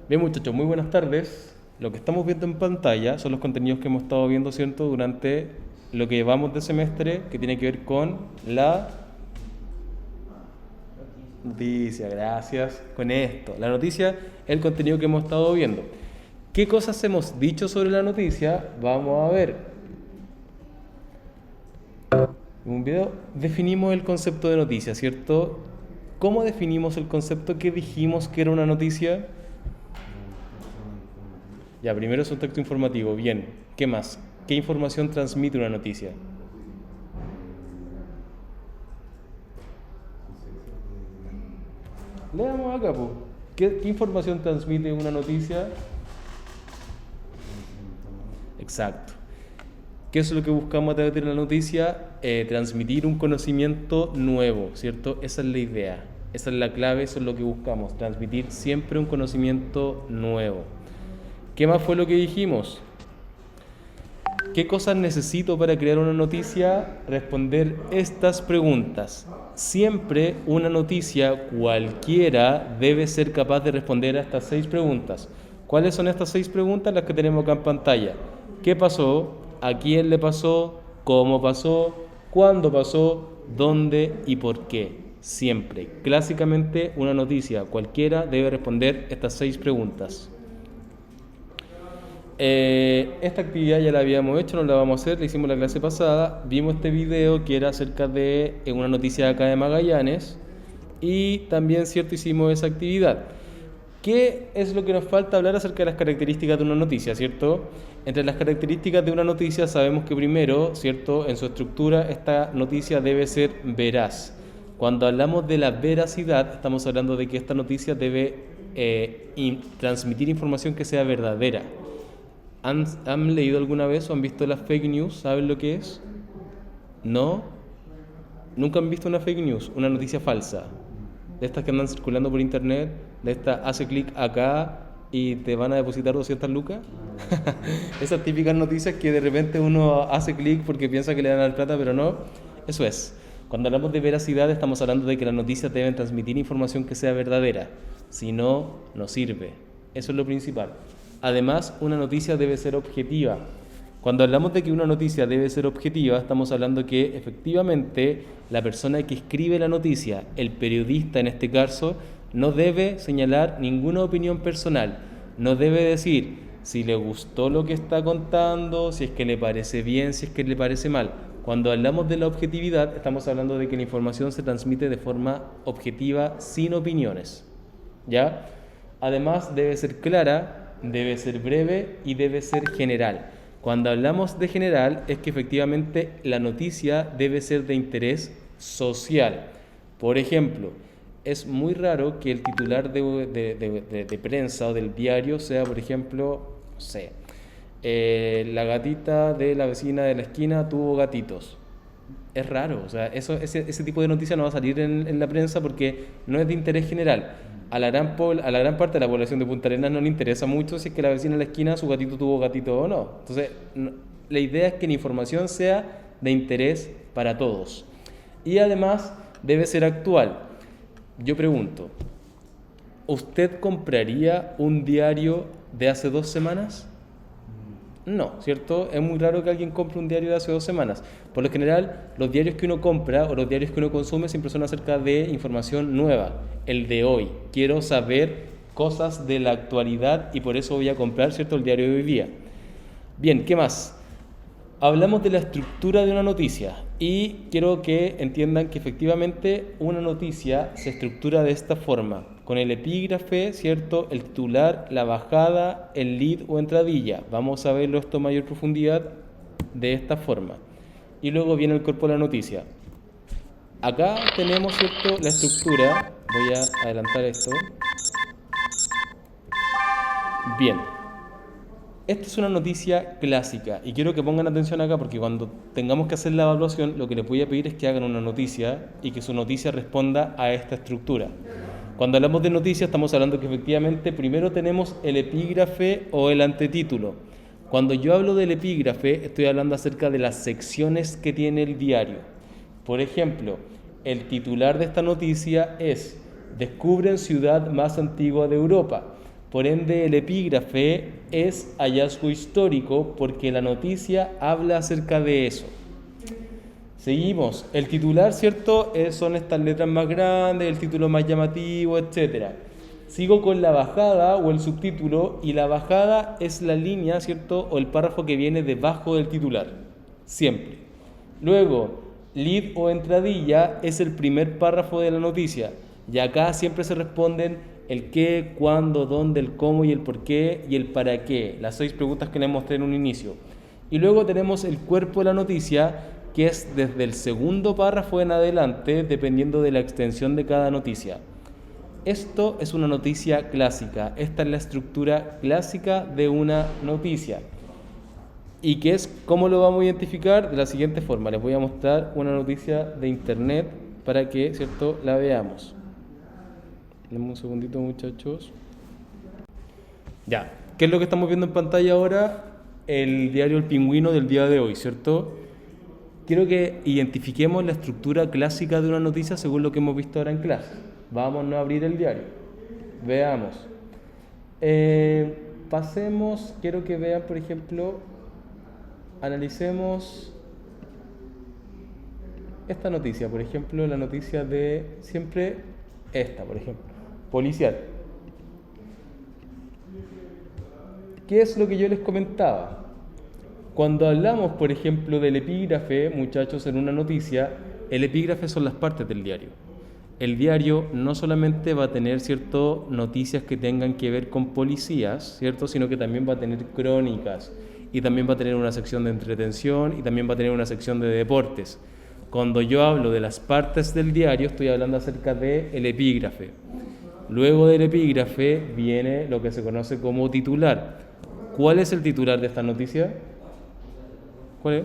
Bien, muchachos, muy buenas tardes. Lo que estamos viendo en pantalla son los contenidos que hemos estado viendo, ¿cierto?, durante lo que llevamos de semestre, que tiene que ver con la noticia. Gracias. Con esto, la noticia, el contenido que hemos estado viendo. ¿Qué cosas hemos dicho sobre la noticia? Vamos a ver. En un video definimos el concepto de noticia, ¿cierto? ¿Cómo definimos el concepto? ¿Qué dijimos que era una noticia? Ya, primero es un texto informativo. Bien. ¿Qué más? ¿Qué información transmite una noticia? Leamos acá, pues. ¿Qué información transmite una noticia? Exacto. ¿Qué es lo que buscamos a través de la noticia? Transmitir un conocimiento nuevo, ¿cierto? Esa es la idea, esa es la clave, eso es lo que buscamos, transmitir siempre un conocimiento nuevo. ¿Qué más fue lo que dijimos? ¿Qué cosas necesito para crear una noticia? Responder estas preguntas. Siempre una noticia cualquiera debe ser capaz de responder a estas 6 preguntas. ¿Cuáles son estas 6 preguntas? Las que tenemos acá en pantalla. ¿Qué pasó? ¿A quién le pasó? ¿Cómo pasó? ¿Cuándo pasó? ¿Dónde y por qué? Siempre. Clásicamente una noticia cualquiera debe responder estas 6 preguntas. Esta actividad ya la habíamos hecho, no la vamos a hacer, la hicimos la clase pasada. Vimos este video que era acerca de una noticia de acá de Magallanes y también, cierto, hicimos esa actividad. ¿Qué es lo que nos falta hablar acerca de las características de una noticia, cierto? Entre las características de una noticia sabemos que primero, cierto, en su estructura esta noticia debe ser veraz. Cuando hablamos de la veracidad, estamos hablando de que esta noticia debe transmitir información que sea verdadera. ¿Han leído alguna vez o han visto las fake news? ¿Saben lo que es? ¿No? ¿Nunca han visto una fake news? Una noticia falsa. De estas que andan circulando por internet, de estas hace clic acá y te van a depositar 200 lucas. Esas típicas noticias que de repente uno hace clic porque piensa que le dan la plata, pero no. Eso es. Cuando hablamos de veracidad estamos hablando de que las noticias deben transmitir información que sea verdadera. Si no, no sirve. Eso es lo principal. Además, una noticia debe ser objetiva. Cuando hablamos de que una noticia debe ser objetiva, estamos hablando que efectivamente la persona que escribe la noticia, el periodista en este caso, no debe señalar ninguna opinión personal. No debe decir si le gustó lo que está contando, si es que le parece bien, si es que le parece mal. Cuando hablamos de la objetividad, estamos hablando de que la información se transmite de forma objetiva, sin opiniones. ¿Ya? Además, debe ser clara, debe ser breve y debe ser general. Cuando hablamos de general es que efectivamente la noticia debe ser de interés social. Por ejemplo, es muy raro que el titular de prensa o del diario sea, por ejemplo, no sé, la gatita de la vecina de la esquina tuvo gatitos. Es raro, o sea, ese tipo de noticia no va a salir en la prensa porque no es de interés general. A la gran parte de la población de Punta Arenas no le interesa mucho si es que la vecina de la esquina su gatito tuvo gatito o no. Entonces, la idea es que la información sea de interés para todos. Y además debe ser actual. Yo pregunto, ¿usted compraría un diario de hace 2 semanas? No, ¿cierto? Es muy raro que alguien compre un diario de hace 2 semanas. Por lo general, los diarios que uno compra o los diarios que uno consume siempre son acerca de información nueva, el de hoy. Quiero saber cosas de la actualidad y por eso voy a comprar, ¿cierto?, el diario de hoy día. Bien, ¿qué más? Hablamos de la estructura de una noticia y quiero que entiendan que efectivamente una noticia se estructura de esta forma, con el epígrafe, ¿cierto?, el titular, la bajada, el lead o entradilla. Vamos a verlo esto a mayor profundidad de esta forma. Y luego viene el cuerpo de la noticia. Acá tenemos, ¿cierto?, la estructura. Voy a adelantar esto. Bien. Esta es una noticia clásica y quiero que pongan atención acá porque cuando tengamos que hacer la evaluación lo que les voy a pedir es que hagan una noticia y que su noticia responda a esta estructura. Cuando hablamos de noticia estamos hablando que efectivamente primero tenemos el epígrafe o el antetítulo. Cuando yo hablo del epígrafe estoy hablando acerca de las secciones que tiene el diario. Por ejemplo, el titular de esta noticia es: descubren ciudad más antigua de Europa. Por ende, el epígrafe es hallazgo histórico porque la noticia habla acerca de eso. Seguimos. El titular, ¿cierto? Son estas letras más grandes, el título más llamativo, etc. Sigo con la bajada o el subtítulo, y la bajada es la línea, ¿cierto? O el párrafo que viene debajo del titular. Siempre. Luego, lead o entradilla es el primer párrafo de la noticia. Y acá siempre se responden el qué, cuándo, dónde, el cómo y el por qué y el para qué. Las 6 preguntas que les mostré en un inicio. Y luego tenemos el cuerpo de la noticia, que es desde el segundo párrafo en adelante, dependiendo de la extensión de cada noticia. Esto es una noticia clásica. Esta es la estructura clásica de una noticia. ¿Y qué es? ¿Cómo lo vamos a identificar? De la siguiente forma. Les voy a mostrar una noticia de internet para que, ¿cierto?, la veamos. Dame un segundito, muchachos. Ya. ¿Qué es lo que estamos viendo en pantalla ahora? El diario El Pingüino del día de hoy, ¿cierto? Quiero que identifiquemos la estructura clásica de una noticia según lo que hemos visto ahora en clase. Vamos a abrir el diario. Veamos. Pasemos, quiero que vean, por ejemplo, analicemos esta noticia, por ejemplo, la noticia de siempre esta, por ejemplo, policial. ¿Qué es lo que yo les comentaba? Cuando hablamos, por ejemplo, del epígrafe, muchachos, en una noticia, el epígrafe son las partes del diario. El diario no solamente va a tener, ¿cierto?, noticias que tengan que ver con policías, ¿cierto?, sino que también va a tener crónicas, y también va a tener una sección de entretención, y también va a tener una sección de deportes. Cuando yo hablo de las partes del diario, estoy hablando acerca del epígrafe. Luego del epígrafe viene lo que se conoce como titular. ¿Cuál es el titular de esta noticia? ¿Cuál es?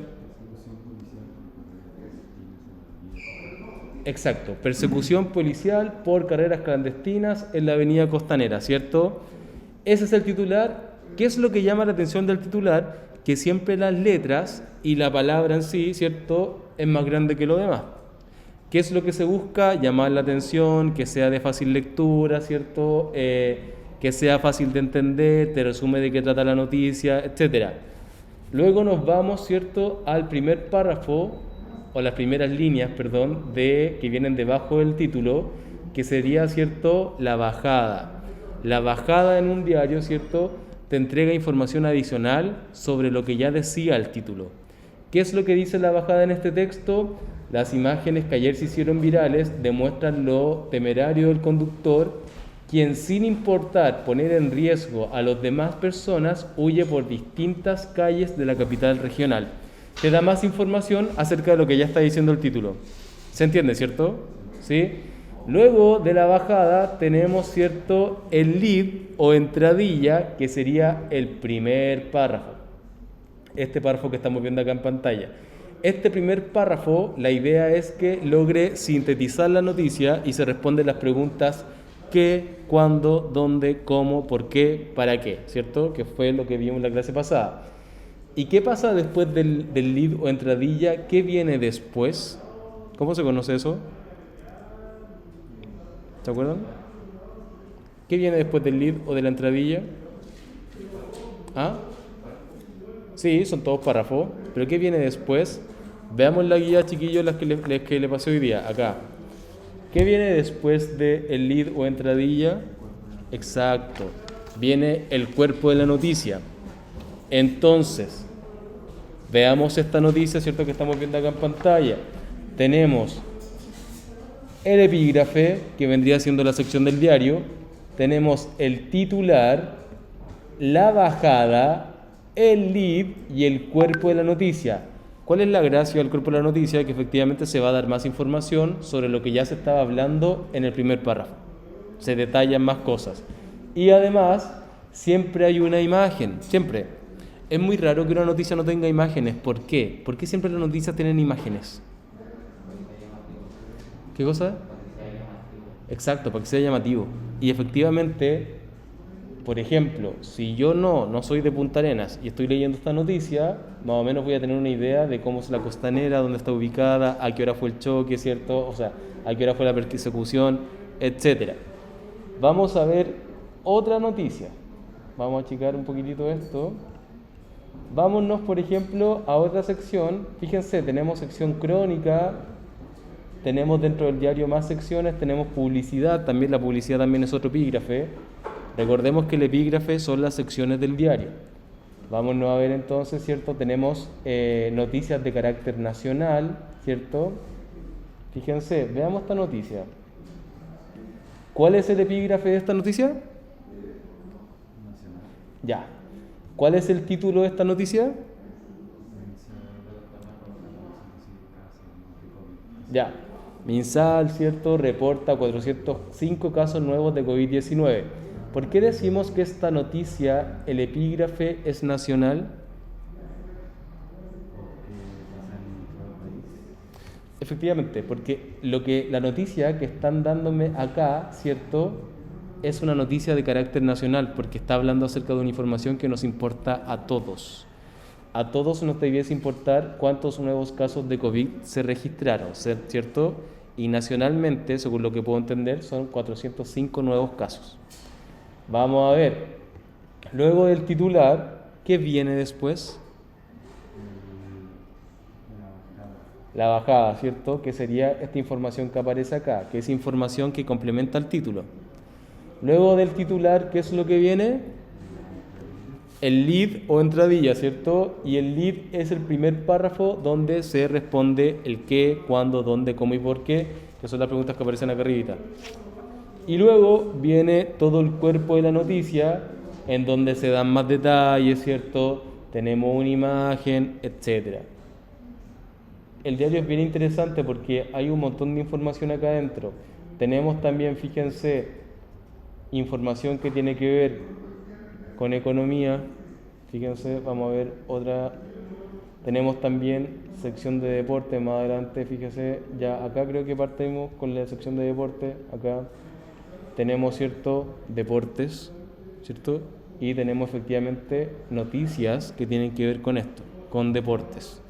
Exacto, persecución policial por carreras clandestinas en la avenida Costanera, ¿cierto? Ese es el titular. ¿Qué es lo que llama la atención del titular? Que siempre las letras y la palabra en sí, ¿cierto?, es más grande que lo demás. ¿Qué es lo que se busca? Llamar la atención, que sea de fácil lectura, ¿cierto?, que sea fácil de entender, te resume de qué trata la noticia, etc. Luego nos vamos, ¿cierto?, al primer párrafo, o las primeras líneas, perdón, que vienen debajo del título, que sería, ¿cierto?, la bajada. La bajada en un diario, ¿cierto?, te entrega información adicional sobre lo que ya decía el título. ¿Qué es lo que dice la bajada en este texto? Las imágenes que ayer se hicieron virales demuestran lo temerario del conductor, quien sin importar poner en riesgo a las demás personas, huye por distintas calles de la capital regional. Te da más información acerca de lo que ya está diciendo el título. ¿Se entiende, cierto? ¿Sí? Luego de la bajada tenemos, ¿cierto?, el lead o entradilla, que sería el primer párrafo. Este párrafo que estamos viendo acá en pantalla. Este primer párrafo, la idea es que logre sintetizar la noticia y se responden las preguntas qué, cuándo, dónde, cómo, por qué, para qué, ¿cierto? Que fue lo que vimos en la clase pasada. ¿Y qué pasa después del lead o entradilla? ¿Qué viene después? ¿Cómo se conoce eso? ¿Se acuerdan? ¿Qué viene después del lead o de la entradilla? ¿Ah? Sí, son todos párrafos. ¿Pero qué viene después? Veamos la guía, chiquillos, las que le pasé hoy día, acá. ¿Qué viene después del lead o entradilla? Exacto. Viene el cuerpo de la noticia. Entonces, veamos esta noticia, ¿cierto?, que estamos viendo acá en pantalla. Tenemos el epígrafe, que vendría siendo la sección del diario. Tenemos el titular, la bajada, el lead y el cuerpo de la noticia. ¿Cuál es la gracia del cuerpo de la noticia? Que efectivamente se va a dar más información sobre lo que ya se estaba hablando en el primer párrafo. Se detallan más cosas. Y además, siempre hay una imagen, siempre. Es muy raro que una noticia no tenga imágenes. ¿Por qué? ¿Por qué siempre las noticias tienen imágenes? ¿Qué cosa? Exacto, para que sea llamativo. Y efectivamente, por ejemplo, si yo no soy de Punta Arenas y estoy leyendo esta noticia, más o menos voy a tener una idea de cómo es la Costanera, dónde está ubicada, a qué hora fue el choque, ¿cierto? O sea, a qué hora fue la persecución, etc. Vamos a ver Otra noticia. Vamos a achicar un poquitito esto. Vámonos, por ejemplo, a otra sección. Fíjense, tenemos sección crónica, tenemos dentro del diario más secciones, tenemos publicidad, también la publicidad también es otro epígrafe. Recordemos que el epígrafe son las secciones del diario. Vámonos a ver entonces, ¿cierto? Tenemos noticias de carácter nacional, ¿cierto? Fíjense, veamos esta noticia. ¿Cuál es el epígrafe de esta noticia? Nacional. Ya. ¿Cuál es el título de esta noticia? Ya. MinSal, ¿cierto? Reporta 405 casos nuevos de COVID-19. ¿Por qué decimos que esta noticia, el epígrafe, es nacional? Efectivamente, porque la noticia que están dándome acá, ¿cierto? Es una noticia de carácter nacional, porque está hablando acerca de una información que nos importa a todos. A todos nos debiese importar cuántos nuevos casos de COVID se registraron, ¿cierto? Y nacionalmente, según lo que puedo entender, son 405 nuevos casos. Vamos a ver. Luego del titular, ¿qué viene después? La bajada, ¿cierto? Que sería esta información que aparece acá, que es información que complementa el título. Luego del titular, ¿qué es lo que viene? El lead o entradilla, ¿cierto? Y el lead es el primer párrafo donde se responde el qué, cuándo, dónde, cómo y por qué, que son las preguntas que aparecen acá arribita. Y luego viene todo el cuerpo de la noticia, en donde se dan más detalles, ¿cierto? Tenemos una imagen, etc. El diario es bien interesante porque hay un montón de información acá adentro. Tenemos también, fíjense, información que tiene que ver con economía. Fíjense, vamos a ver otra. Tenemos también sección de deporte más adelante, fíjense, ya acá creo que partimos con la sección de deporte. Acá tenemos, ¿cierto?, deportes, ¿cierto? Y tenemos efectivamente noticias que tienen que ver con esto, con deportes.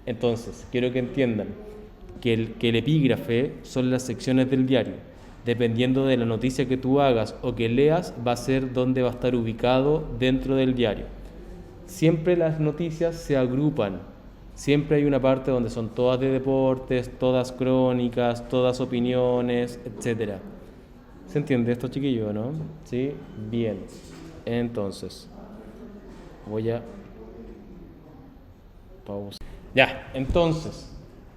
Entonces, quiero que entiendan que el epígrafe son las secciones del diario. Dependiendo de la noticia que tú hagas o que leas, va a ser donde va a estar ubicado dentro del diario. Siempre las noticias se agrupan. Siempre hay una parte donde son todas de deportes, todas crónicas, todas opiniones, etc. ¿Se entiende esto, chiquillo, no? ¿Sí? Bien. Entonces, voy a pausar. Ya, entonces,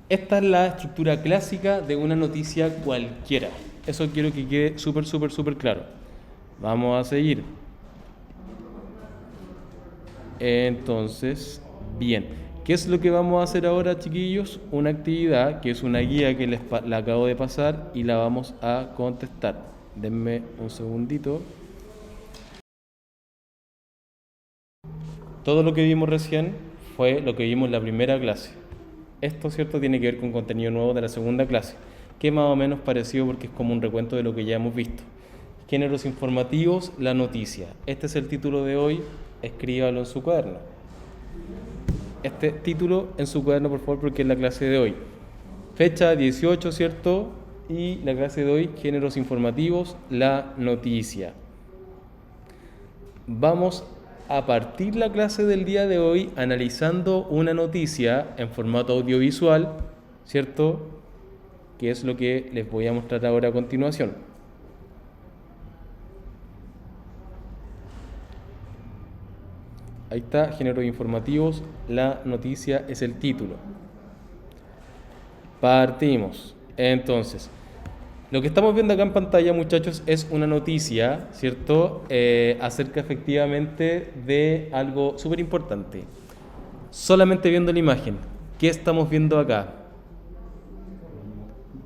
esta es la estructura clásica de una noticia cualquiera. Eso quiero que quede súper claro. Vamos a seguir. Entonces, bien. ¿Qué es lo que vamos a hacer ahora, chiquillos? Una actividad que es una guía que la acabo de pasar y la vamos a contestar. Denme un segundito. Todo lo que vimos recién fue lo que vimos en la primera clase. Esto, ¿cierto?, tiene que ver con contenido nuevo de la segunda clase, que es más o menos parecido porque es como un recuento de lo que ya hemos visto. Géneros informativos, la noticia. Este es el título de hoy, escríbalo en su cuaderno. Este título en su cuaderno, por favor, porque es la clase de hoy. Fecha 18, ¿cierto? Y la clase de hoy, géneros informativos, la noticia. Vamos a partir la clase del día de hoy analizando una noticia en formato audiovisual, ¿cierto?, que es lo que les voy a mostrar ahora a continuación. Ahí está, géneros informativos, la noticia es el título. Partimos. Entonces, lo que estamos viendo acá en pantalla, muchachos, es una noticia, ¿cierto?, acerca efectivamente de algo súper importante. Solamente viendo la imagen, ¿qué estamos viendo acá?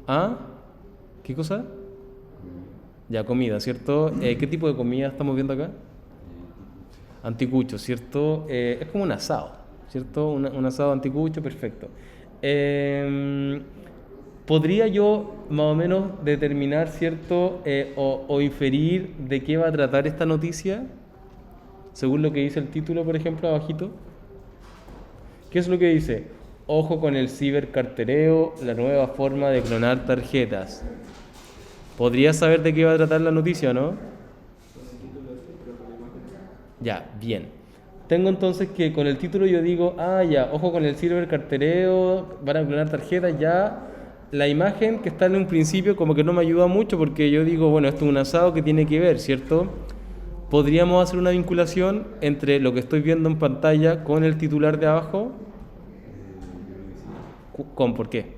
¿Ah? ¿Qué cosa? Ya, comida, ¿cierto? ¿Qué tipo de comida estamos viendo acá? Anticucho, ¿cierto? Es como un asado, ¿cierto? Un asado anticucho, perfecto. ¿Podría yo más o menos determinar, ¿cierto? O inferir de qué va a tratar esta noticia? Según lo que dice el título, por ejemplo, abajito. ¿Qué es lo que dice? Ojo con el cibercartereo, la nueva forma de clonar tarjetas. ¿Podrías saber de qué va a tratar la noticia, no? Ya, bien. Tengo entonces que con el título yo digo, ah, ya, ojo con el cibercartereo, van a clonar tarjetas, ya. La imagen que está en un principio como que no me ayuda mucho porque yo digo, bueno, esto es un asado que tiene que ver, ¿cierto? Podríamos hacer una vinculación entre lo que estoy viendo en pantalla con el titular de abajo. Yo creo que sí. ¿Con por qué?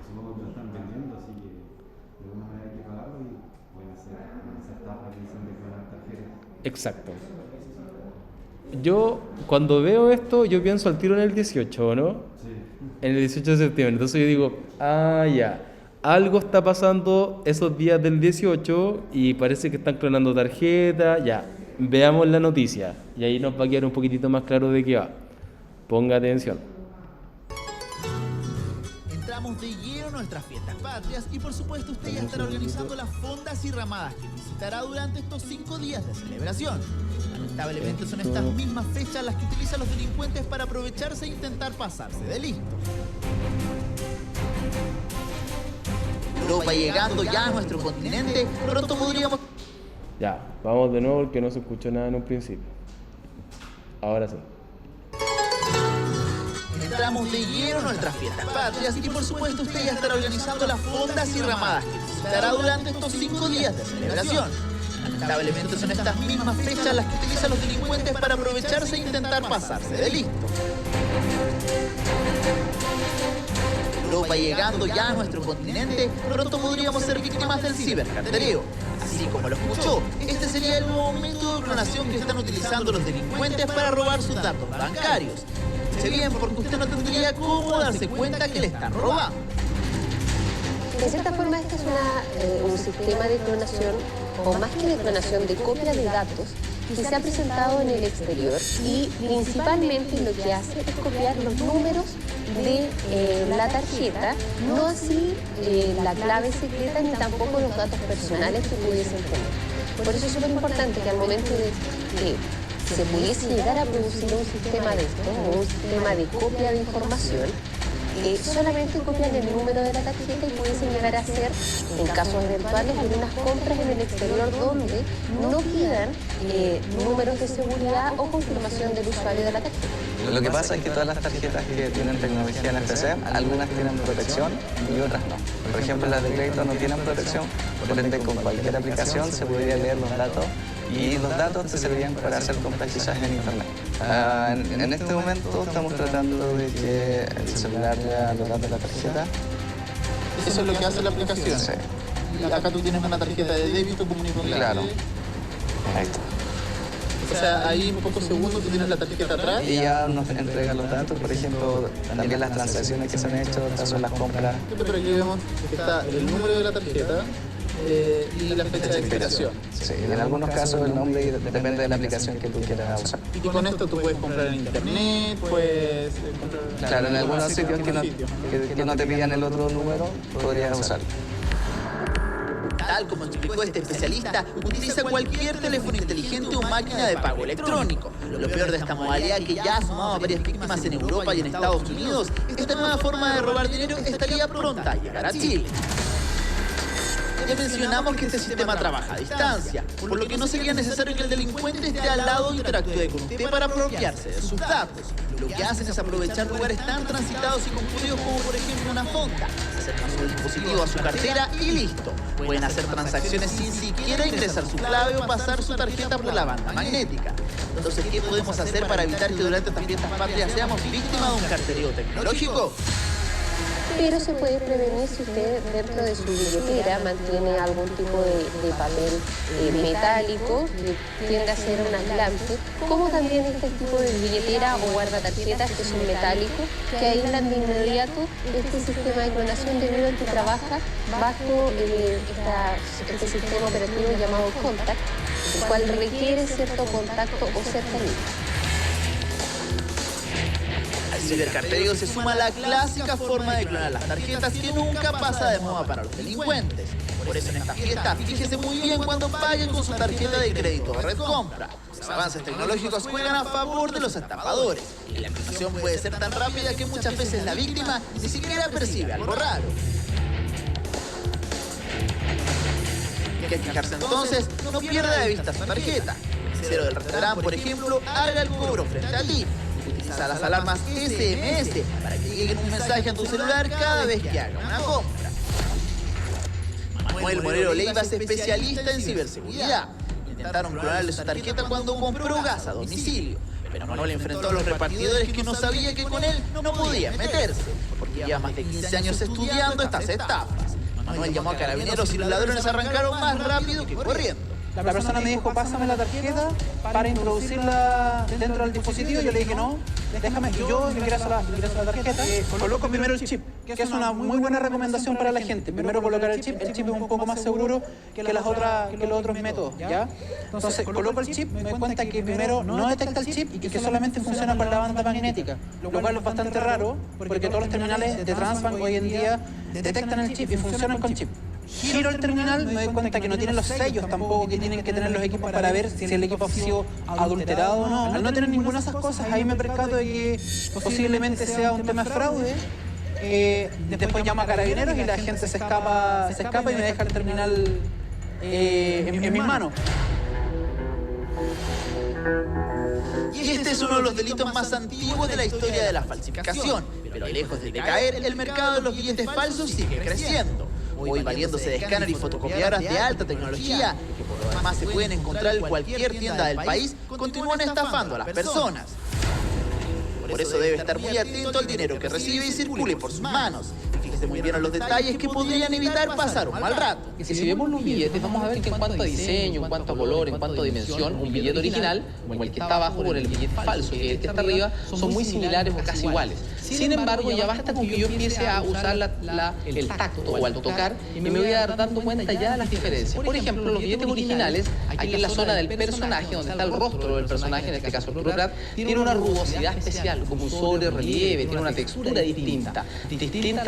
Supongo que lo están vendiendo, así que de alguna manera hay que pagarlo y pueden ser esas tapas que dicen de clonar tarjetas. Exacto. Yo, cuando veo esto, yo pienso al tiro en el 18, ¿no? Sí. En el 18 de septiembre. Entonces yo digo, ah, ya. Algo está pasando esos días del 18 y parece que están clonando tarjetas. Ya, veamos la noticia. Y ahí nos va a quedar un poquitito más claro de qué va. Ponga atención. Entramos de lleno a nuestras fiestas patrias y por supuesto usted ya estará organizando las fondas y ramadas que visitará durante estos 5 días de celebración. Lamentablemente son estas mismas fechas las que utilizan los delincuentes para aprovecharse e intentar pasarse de listo. Europa llegando ya a nuestro continente, pronto podríamos... Ya, vamos de nuevo porque no se escuchó nada en un principio. Ahora sí. Entramos de lleno a nuestras fiestas patrias y por supuesto usted ya estará organizando las fondas y ramadas que visitará durante estos 5 días de celebración. Lamentablemente son estas mismas fechas las que utilizan los delincuentes para aprovecharse e intentar pasarse de listo. Europa llegando ya a nuestro continente, pronto podríamos ser víctimas del cibercartereo. Así como lo escuchó, este sería el nuevo método de clonación que están utilizando los delincuentes para robar sus datos bancarios. Escuche bien, porque usted no tendría cómo darse cuenta que le están robando. De cierta forma, este es un sistema de clonación, o más que de clonación, de copia de datos, que se ha presentado en el exterior y principalmente lo que hace es copiar los números de la tarjeta, no así la clave secreta ni tampoco los datos personales que pudiesen tener. Por eso es súper importante que al momento de que se pudiese llegar a producir un sistema de esto, o un sistema de copia de información, solamente copian el número de la tarjeta y pudiesen llegar a hacer, en casos eventuales, algunas compras en el exterior donde no pidan números de seguridad o confirmación del usuario de la tarjeta. Lo que pasa es que todas las tarjetas que tienen tecnología NFC, algunas tienen protección y otras no. Por ejemplo, las de crédito no tienen protección, por ende con cualquier aplicación se podría leer los datos y los datos te servirían para hacer compras quizás en internet. En este momento estamos tratando de que el celular lea los datos de la tarjeta. Eso es lo que hace la aplicación. Sí, Y acá tú tienes una tarjeta de débito común y corriente. claro. Ahí está. O sea, ahí en pocos segundos tú tienes la tarjeta atrás. Y ya nos entrega los datos, por ejemplo, también las transacciones que se han hecho, estas son las compras. Pero aquí vemos que está el número de la tarjeta y la fecha de expiración. Sí, en algunos casos el nombre depende de la aplicación que tú quieras usar. Y con esto tú puedes comprar en internet, puedes comprar... Claro, en algunos sitios que no te pidan el otro número, podrías usarlo. Tal como explicó este especialista, utiliza cualquier teléfono inteligente o máquina de pago electrónico. Lo peor de esta modalidad, que ya ha sumado a varias víctimas en Europa y en Estados Unidos, esta nueva forma de robar dinero estaría pronta a llegar a Chile. Ya mencionamos que este sistema trabaja a distancia, por lo que no sería necesario que el delincuente esté al lado e interactúe con usted para apropiarse de sus datos. Lo que hacen es aprovechar lugares tan transitados y concurridos como por ejemplo una fonda. Se acercan su dispositivo a su cartera y listo. Pueden hacer transacciones sin siquiera ingresar su clave o pasar su tarjeta por la banda magnética. Entonces, ¿qué podemos hacer para evitar que durante estas fiestas patrias seamos víctimas de un cartereo tecnológico? Pero se puede prevenir si usted dentro de su billetera mantiene algún tipo de papel metálico que tiende a ser un aislante, como también este tipo de billetera o guardatarjetas que son metálicos, que aíslan de inmediato este sistema de clonación debido a que trabaja bajo este sistema operativo llamado Contact, el cual requiere cierto contacto o cercanía. Al cibercartereo se suma la clásica forma de clonar las tarjetas que nunca pasa de moda para los delincuentes. Por eso en esta fiesta, fíjese muy bien cuando paguen con su tarjeta de crédito o red compra. Los avances tecnológicos juegan a favor de los estafadores. Y la clonación puede ser tan rápida que muchas veces la víctima ni siquiera percibe algo raro. Hay que fijarse entonces, no pierda de vista su tarjeta. mesero del restaurante, por ejemplo, haga el cobro frente a ti. Utiliza las alarmas SMS para que llegue un mensaje a tu celular cada vez que haga una compra. Manuel Morero Leiva es especialista en ciberseguridad. Intentaron clonarle su tarjeta cuando compró gas a domicilio, pero Manuel enfrentó a los repartidores que no sabía que con él no podían meterse, porque lleva más de 15 años estudiando estas estafas. Manuel llamó a carabineros y los ladrones arrancaron más rápido que corriendo. La persona me dijo, pásame la tarjeta para introducirla dentro del dispositivo. Yo le dije, no, déjame que yo ingreso la tarjeta. Coloco primero el chip, que es una muy buena recomendación para la gente. Primero colocar el chip es un poco más seguro que los otros métodos, ¿ya? Entonces, coloco el chip, me doy cuenta que primero no detecta el chip y que solamente funciona con la banda magnética, lo cual es bastante raro, porque todos los terminales de Transbank hoy en día detectan el chip y funcionan con chip. Giro el terminal, me doy cuenta que no tienen los sellos tampoco que tienen que tener los equipos para ver si el equipo ha sido adulterado o no. Al no tener ninguna de esas cosas, ahí me percato de que posiblemente sea un tema de fraude. Después llamo a carabineros y la gente se escapa y me deja el terminal en mis manos. Y este es uno de los delitos más antiguos de la historia de la falsificación. Pero lejos de decaer, el mercado de los billetes falsos sigue creciendo. Hoy, valiéndose de escáner y fotocopiadoras de alta tecnología, que por lo demás se pueden encontrar en cualquier tienda del país, continúan estafando a las personas. Por eso debe estar muy atento al dinero que recibe y circule por sus manos. Fíjese muy bien en los detalles que podrían evitar pasar un mal rato. Y si vemos los billetes, vamos a ver que en cuanto a diseño, en cuanto a color, en cuanto a dimensión, un billete original, como el que está abajo, con el billete falso, que el que está arriba, son muy similares o casi iguales. Sin embargo, ya basta con que yo empiece a usar el tacto o al tocar y me voy a dar dando cuenta ya de las diferencias. Por ejemplo, los billetes originales, aquí en la zona del personaje, donde está el rostro del personaje, en este caso Arturo Prat, tiene una rugosidad especial, como un sobre relieve, tiene una textura distinta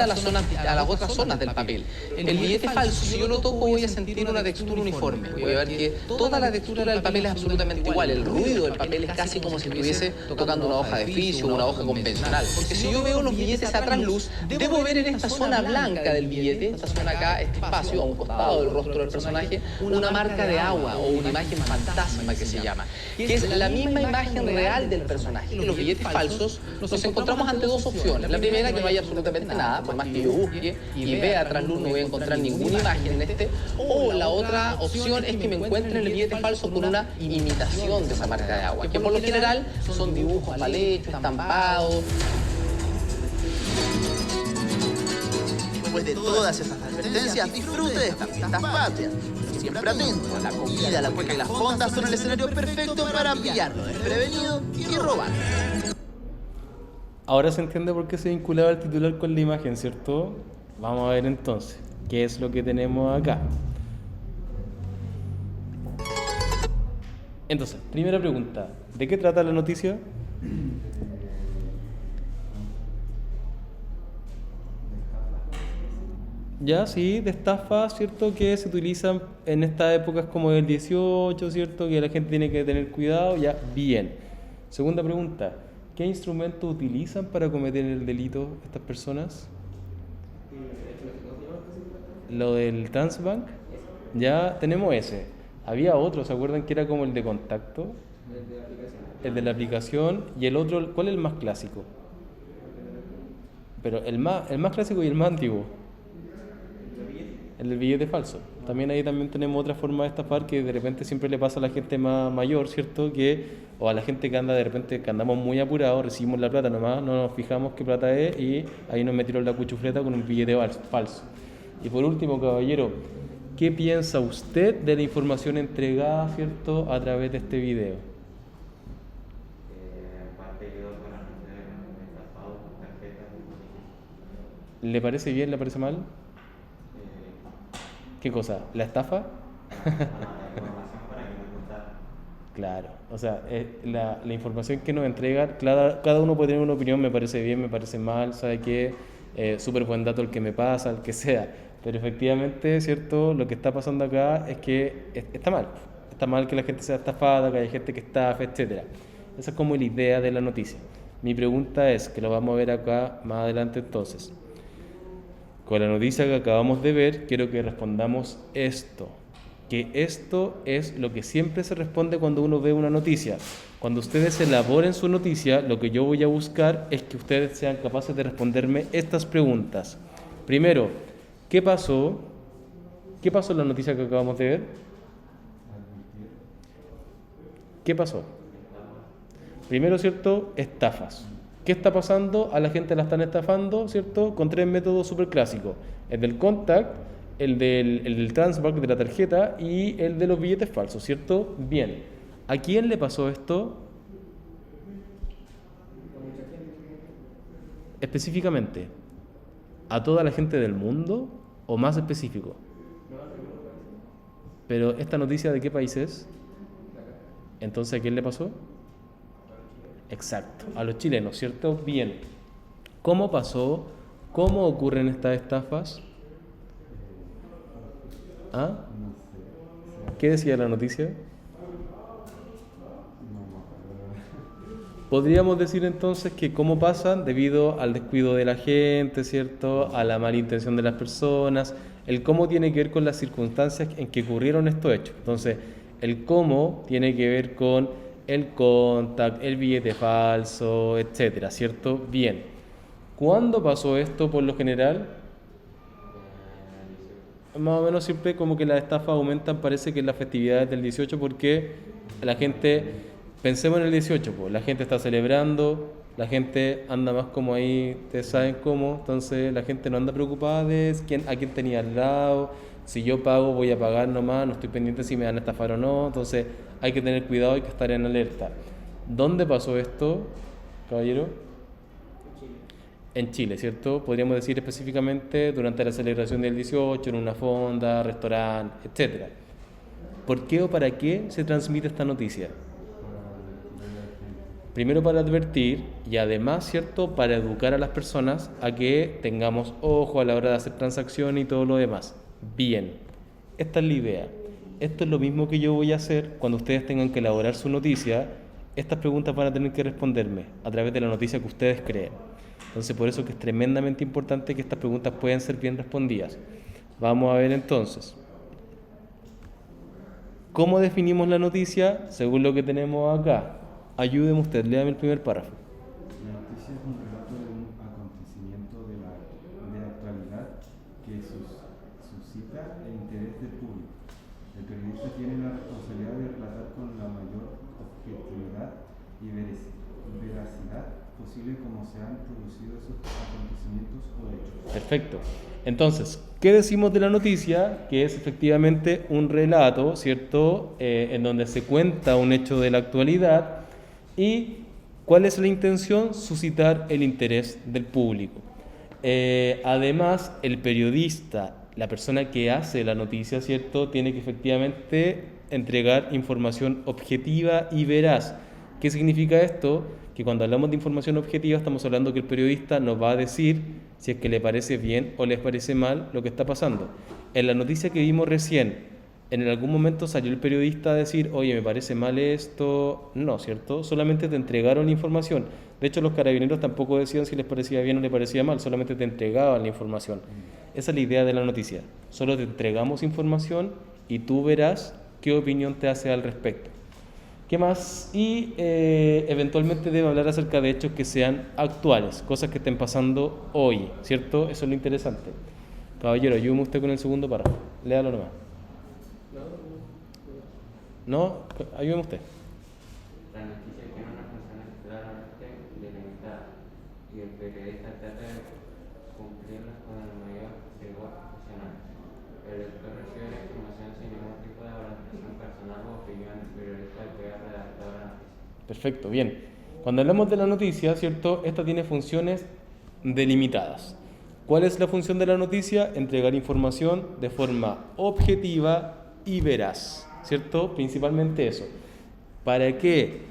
a las otras zonas del papel. El billete falso, si yo lo toco, voy a sentir una textura uniforme. Voy a ver que toda la textura del papel es absolutamente igual. El ruido del papel es casi como si estuviese tocando una hoja de oficio o una hoja convencional. Porque si yo veo los billetes a trasluz, debo ver en esta zona blanca del billete, esta zona acá, este espacio, a un costado del rostro del personaje, una marca de agua o una imagen fantasma que se llama, que es la misma imagen real del personaje. Los billetes falsos nos encontramos ante dos opciones. La primera, que no haya absolutamente nada, por más que yo busque y vea a trasluz, no voy a encontrar ninguna imagen en este. O la otra opción es que me encuentre en el billete falso con una imitación de esa marca de agua, que por lo general son dibujos mal hechos, estampados. Después de todas estas advertencias, disfrute de estas fiestas patrias. Siempre atento, la comida, la cueca y las fondas son el escenario perfecto para pillarlo desprevenido y robar. Ahora se entiende por qué se vinculaba el titular con la imagen, ¿cierto? Vamos a ver entonces, ¿qué es lo que tenemos acá? Entonces, primera pregunta, ¿de qué trata la noticia? Ya, sí, de estafas, ¿cierto? Que se utilizan en estas épocas como el 18, ¿cierto? Que la gente tiene que tener cuidado, ya, bien. Segunda pregunta, ¿qué instrumentos utilizan para cometer el delito estas personas? Lo del Transbank, ya tenemos ese. Había otro, ¿se acuerdan que era como el de contacto? El de la aplicación. Y el otro, ¿cuál es el más clásico? Pero el más clásico y el más antiguo. El del billete falso. También ahí también tenemos otra forma de estafar que de repente siempre le pasa a la gente más mayor, ¿cierto? O a la gente que anda de repente, que andamos muy apurados, recibimos la plata nomás, no nos fijamos qué plata es y ahí nos metieron la cuchufleta con un billete falso. Y por último, caballero, ¿qué piensa usted de la información entregada, ¿cierto?, a través de este video? ¿Le parece bien? ¿Le parece mal? ¿Qué cosa? ¿La estafa? Claro, o sea, la información que nos entrega, cada uno puede tener una opinión, me parece bien, me parece mal, ¿sabe qué? Súper buen dato el que me pasa, el que sea, pero efectivamente, ¿cierto? Lo que está pasando acá es que está mal que la gente sea estafada, que haya gente que estafa, etc. Esa es como la idea de la noticia. Mi pregunta es, que lo vamos a ver acá más adelante entonces. Con la noticia que acabamos de ver, quiero que respondamos esto. que esto es lo que siempre se responde cuando uno ve una noticia. Cuando ustedes elaboren su noticia, lo que yo voy a buscar es que ustedes sean capaces de responderme estas preguntas. Primero, ¿qué pasó? ¿Qué pasó en la noticia que acabamos de ver? ¿Qué pasó? Primero, ¿cierto? Estafas. ¿Qué está pasando? A la gente la están estafando, ¿cierto? Con 3 métodos súper clásicos. El del contact, el del transbank de la tarjeta y el de los billetes falsos, ¿cierto? Bien. ¿A quién le pasó esto? Específicamente, ¿a toda la gente del mundo o más específico? Pero ¿esta noticia de qué país es? Entonces, ¿a quién le pasó? Exacto, a los chilenos, ¿cierto? Bien. ¿Cómo pasó? ¿Cómo ocurren estas estafas? ¿Ah? ¿Qué decía la noticia? Podríamos decir entonces que cómo pasan debido al descuido de la gente, ¿cierto? A la mala intención de las personas. El cómo tiene que ver con las circunstancias en que ocurrieron estos hechos. Entonces, el cómo tiene que ver con el contact, el billete falso, etcétera, ¿cierto? Bien. ¿Cuándo pasó esto por lo general? Más o menos siempre como que las estafas aumentan, parece que en las festividades del 18, porque la gente, pensemos en el 18, pues, la gente está celebrando, la gente anda más como ahí, ustedes saben cómo, entonces la gente no anda preocupada de a quién tenía al lado, si yo pago voy a pagar nomás, no estoy pendiente si me van a estafar o no, entonces hay que tener cuidado, hay que estar en alerta. ¿Dónde pasó esto, caballero? En Chile, ¿cierto? Podríamos decir específicamente durante la celebración del 18, en una fonda, restaurante, etc. ¿Por qué o para qué se transmite esta noticia? Primero para advertir y además, ¿cierto?, para educar a las personas a que tengamos ojo a la hora de hacer transacciones y todo lo demás. Bien, esta es la idea. Esto es lo mismo que yo voy a hacer cuando ustedes tengan que elaborar su noticia. Estas preguntas van a tener que responderme a través de la noticia que ustedes creen. Entonces, por eso que es tremendamente importante que estas preguntas puedan ser bien respondidas. Vamos a ver entonces. ¿Cómo definimos la noticia? Según lo que tenemos acá. Ayúdeme usted, léame el primer párrafo. La noticia es un relato de un acontecimiento de la actualidad que suscita el interés del público. El periodista tiene la responsabilidad de relatar con la mayor objetividad y veracidad posible cómo se han producido esos acontecimientos o hechos. Perfecto. Entonces, ¿qué decimos de la noticia? Que es efectivamente un relato, ¿cierto? En donde se cuenta un hecho de la actualidad. ¿Y cuál es la intención? Suscitar el interés del público. Además, el periodista, la persona que hace la noticia, ¿cierto?, tiene que efectivamente entregar información objetiva y veraz. ¿Qué significa esto? Que cuando hablamos de información objetiva estamos hablando que el periodista nos va a decir si es que le parece bien o les parece mal lo que está pasando. En la noticia que vimos recién, ¿en algún momento salió el periodista a decir, oye, me parece mal esto? No, ¿cierto? Solamente te entregaron la información. De hecho, los carabineros tampoco decían si les parecía bien o les parecía mal, solamente te entregaban la información. Esa es la idea de la noticia. Solo te entregamos información y tú verás qué opinión te hace al respecto. ¿Qué más? Y eventualmente debe hablar acerca de hechos que sean actuales, cosas que estén pasando hoy, ¿cierto? Eso es lo interesante. Caballero, ayúdeme usted con el segundo párrafo. Léalo nomás. ¿No? Ayúdeme usted. La noticia tiene una función claramente delimitada y el periodista trata de cumplirlas con el mayor rigor profesional. El lector recibe la información sin ningún tipo de valoración personal o opinión del periodista que ha redactado la noticia. Perfecto, bien. Cuando hablamos de la noticia, ¿cierto? Esta tiene funciones delimitadas. ¿Cuál es la función de la noticia? Entregar información de forma objetiva y veraz, ¿cierto? Principalmente eso. ¿Para qué?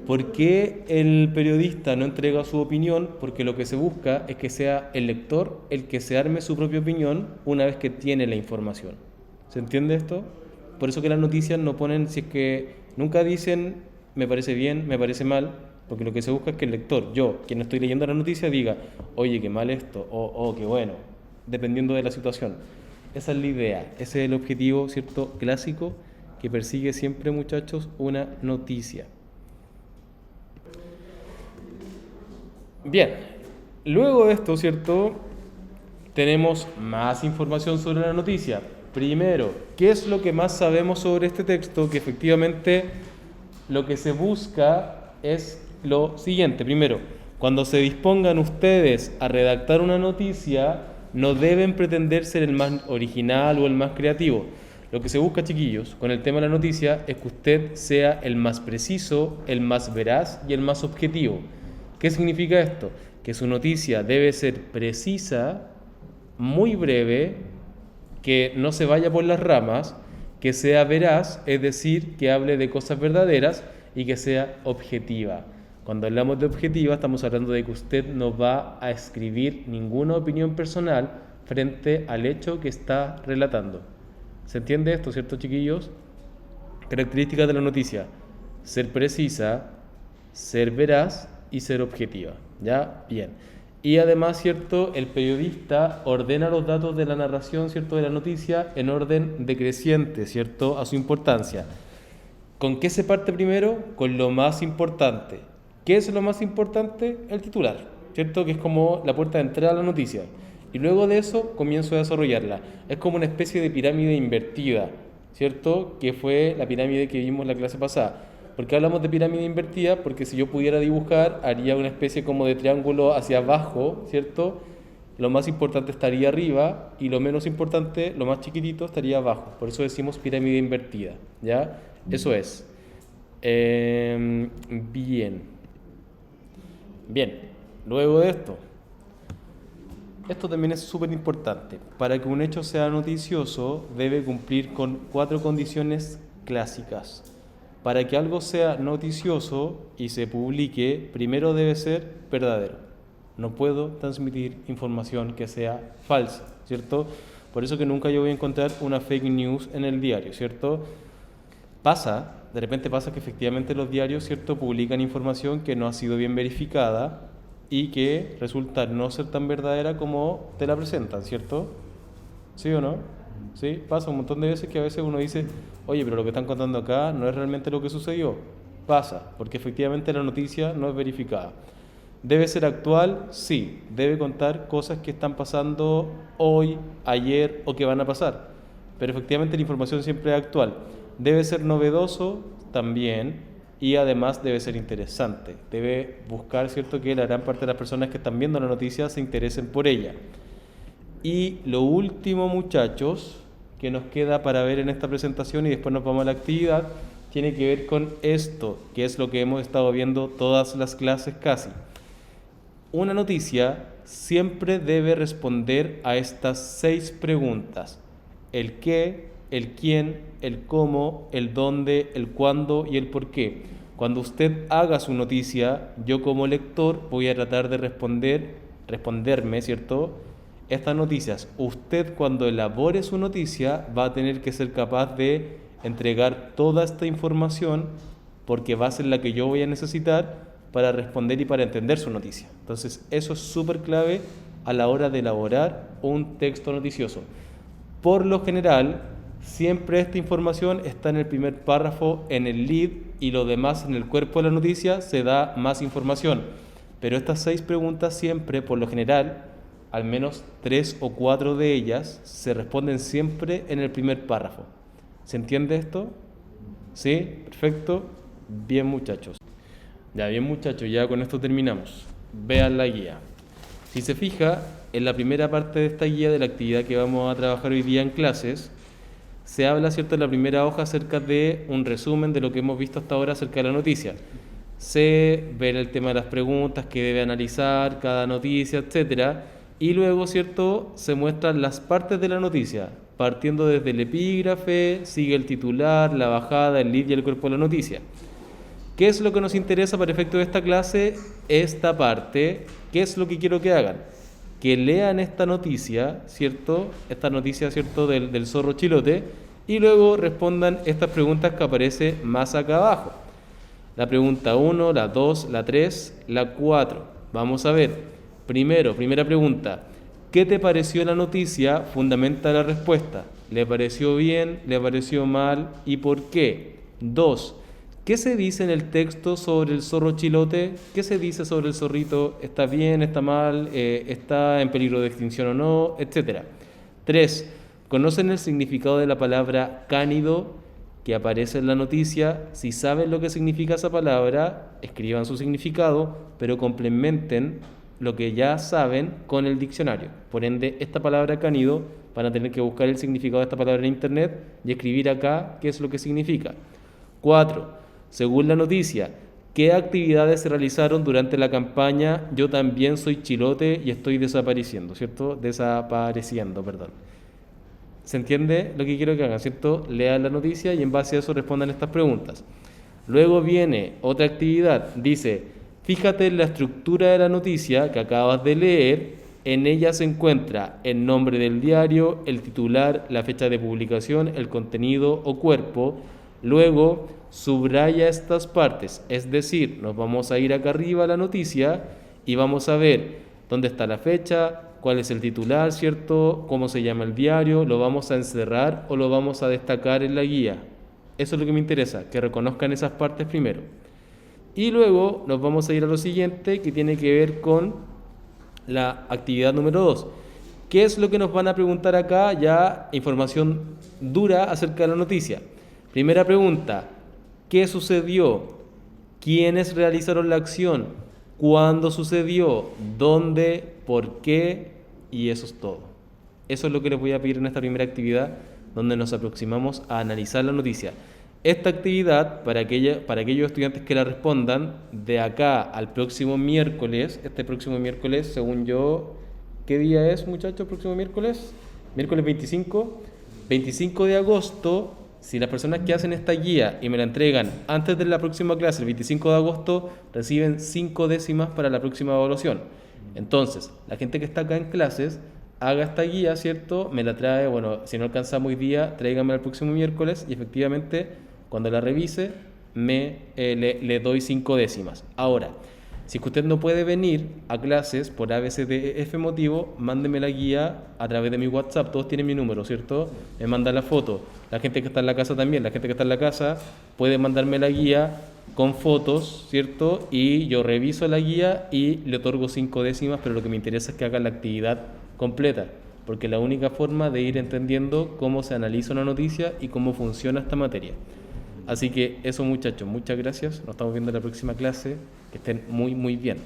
¿Por qué el periodista no entrega su opinión? Porque lo que se busca es que sea el lector el que se arme su propia opinión una vez que tiene la información. ¿Se entiende esto? Por eso que las noticias no ponen, si es que nunca dicen me parece bien, me parece mal, porque lo que se busca es que el lector, yo, quien estoy leyendo la noticia, diga, oye, qué mal esto, o qué bueno, dependiendo de la situación. Esa es la idea, ese es el objetivo, ¿cierto?, clásico que persigue siempre, muchachos, una noticia. Bien, luego de esto, ¿cierto?, tenemos más información sobre la noticia. Primero, ¿qué es lo que más sabemos sobre este texto? Que efectivamente lo que se busca es lo siguiente. Primero, cuando se dispongan ustedes a redactar una noticia, no deben pretender ser el más original o el más creativo. Lo que se busca, chiquillos, con el tema de la noticia es que usted sea el más preciso, el más veraz y el más objetivo. ¿Qué significa esto? Que su noticia debe ser precisa, muy breve, que no se vaya por las ramas, que sea veraz, es decir, que hable de cosas verdaderas, y que sea objetiva. Cuando hablamos de objetiva, estamos hablando de que usted no va a escribir ninguna opinión personal frente al hecho que está relatando. ¿Se entiende esto, cierto, chiquillos? Características de la noticia: ser precisa, ser veraz y ser objetiva. ¿Ya? Bien. Y además, ¿cierto?, el periodista ordena los datos de la narración, ¿cierto?, de la noticia en orden decreciente, ¿cierto?, a su importancia. ¿Con qué se parte primero? Con lo más importante. ¿Qué es lo más importante? El titular, ¿cierto?, que es como la puerta de entrada a la noticia. Y luego de eso comienzo a desarrollarla. Es como una especie de pirámide invertida, ¿cierto?, que fue la pirámide que vimos en la clase pasada. ¿Por qué hablamos de pirámide invertida? Porque si yo pudiera dibujar, haría una especie como de triángulo hacia abajo, ¿cierto? Lo más importante estaría arriba y lo menos importante, lo más chiquitito, estaría abajo. Por eso decimos pirámide invertida, ¿ya? Eso es. Bien. Luego de esto también es súper importante. Para que un hecho sea noticioso, debe cumplir con 4 condiciones clásicas. Para que algo sea noticioso y se publique, primero debe ser verdadero. No puedo transmitir información que sea falsa, ¿cierto? Por eso que nunca yo voy a encontrar una fake news en el diario, ¿cierto? De repente pasa que efectivamente los diarios, ¿cierto?, publican información que no ha sido bien verificada y que resulta no ser tan verdadera como te la presentan, ¿cierto? ¿Sí o no? ¿Sí? Pasa un montón de veces que a veces uno dice, oye, pero lo que están contando acá no es realmente lo que sucedió. Pasa, porque efectivamente la noticia no es verificada. ¿Debe ser actual? Sí. Debe contar cosas que están pasando hoy, ayer o que van a pasar. Pero efectivamente la información siempre es actual. ¿Debe ser novedoso? También. Y además debe ser interesante. Debe buscar, ¿cierto?, que la gran parte de las personas que están viendo la noticia se interesen por ella. Y lo último, muchachos, que nos queda para ver en esta presentación y después nos vamos a la actividad, tiene que ver con esto, que es lo que hemos estado viendo todas las clases casi. Una noticia siempre debe responder a estas 6 preguntas: el qué, el quién, el cómo, el dónde, el cuándo y el por qué. Cuando usted haga su noticia, yo como lector voy a tratar de responderme, ¿cierto?, estas noticias. Usted, cuando elabore su noticia, va a tener que ser capaz de entregar toda esta información, porque va a ser la que yo voy a necesitar para responder y para entender su noticia. Entonces, eso es súper clave a la hora de elaborar un texto noticioso. Por lo general, siempre esta información está en el primer párrafo, en el lead, y lo demás en el cuerpo de la noticia se da más información. Pero estas 6 preguntas siempre, por lo general, al menos 3 o 4 de ellas se responden siempre en el primer párrafo. ¿Se entiende esto? ¿Sí? Perfecto. Bien, muchachos. Ya con esto terminamos. Vean la guía. Si se fija, en la primera parte de esta guía de la actividad que vamos a trabajar hoy día en clases, se habla, ¿cierto?, en la primera hoja acerca de un resumen de lo que hemos visto hasta ahora acerca de la noticia. Se ve el tema de las preguntas que debe analizar cada noticia, etcétera. Y luego, ¿cierto?, se muestran las partes de la noticia, partiendo desde el epígrafe, sigue el titular, la bajada, el lead y el cuerpo de la noticia. ¿Qué es lo que nos interesa para efecto de esta clase? Esta parte. ¿Qué es lo que quiero que hagan? Que lean esta noticia, ¿cierto? Esta noticia, ¿cierto?, del zorro chilote, y luego respondan estas preguntas que aparecen más acá abajo. La pregunta 1, la 2, la 3, la 4. Vamos a ver. Primera pregunta. ¿Qué te pareció la noticia? Fundamenta la respuesta. ¿Le pareció bien? ¿Le pareció mal? ¿Y por qué? 2. ¿Qué se dice en el texto sobre el zorro chilote? ¿Qué se dice sobre el zorrito? ¿Está bien? ¿Está mal? ¿Está en peligro de extinción o no? Etcétera. 3. ¿Conocen el significado de la palabra cánido que aparece en la noticia? Si saben lo que significa esa palabra, escriban su significado, pero complementen lo que ya saben con el diccionario. Por ende, esta palabra cánido van a tener que buscar el significado de esta palabra en internet y escribir acá qué es lo que significa. 4. Según la noticia, ¿qué actividades se realizaron durante la campaña Yo también soy chilote y estoy desapareciendo? ¿Cierto? Desapareciendo, perdón. ¿Se entiende lo que quiero que hagan? ¿Cierto? Lean la noticia y en base a eso respondan estas preguntas. Luego viene otra actividad. Dice, fíjate en la estructura de la noticia que acabas de leer. En ella se encuentra el nombre del diario, el titular, la fecha de publicación, el contenido o cuerpo. Luego, subraya estas partes, es decir, nos vamos a ir acá arriba a la noticia y vamos a ver dónde está la fecha, cuál es el titular, ¿cierto? Cómo se llama el diario, lo vamos a encerrar o lo vamos a destacar en la guía. Eso es lo que me interesa, que reconozcan esas partes primero. Y luego nos vamos a ir a lo siguiente, que tiene que ver con la actividad número 2. ¿Qué es lo que nos van a preguntar acá? Ya información dura acerca de la noticia. Primera pregunta, ¿qué sucedió? ¿Quiénes realizaron la acción? ¿Cuándo sucedió? ¿Dónde? ¿Por qué? Y eso es todo. Eso es lo que les voy a pedir en esta primera actividad, donde nos aproximamos a analizar la noticia. Esta actividad, para aquellos estudiantes que la respondan, de acá al próximo miércoles, este próximo miércoles, según yo, ¿qué día es, muchachos, próximo miércoles? Miércoles 25 de agosto. Si las personas que hacen esta guía y me la entregan antes de la próxima clase, el 25 de agosto, reciben 5 décimas para la próxima evaluación. Entonces, la gente que está acá en clases, haga esta guía, ¿cierto? Me la trae, bueno, si no alcanzamos hoy día, tráigame el próximo miércoles y efectivamente, cuando la revise, le doy 5 décimas. Ahora, si usted no puede venir a clases por ABCDF motivo, mándeme la guía a través de mi WhatsApp. Todos tienen mi número, ¿cierto? Me manda la foto. La gente que está en la casa también. La gente que está en la casa puede mandarme la guía con fotos, ¿cierto? Y yo reviso la guía y le otorgo 5 décimas, pero lo que me interesa es que haga la actividad completa, porque es la única forma de ir entendiendo cómo se analiza una noticia y cómo funciona esta materia. Así que eso, muchachos, muchas gracias. Nos estamos viendo en la próxima clase. Que estén muy, muy bien.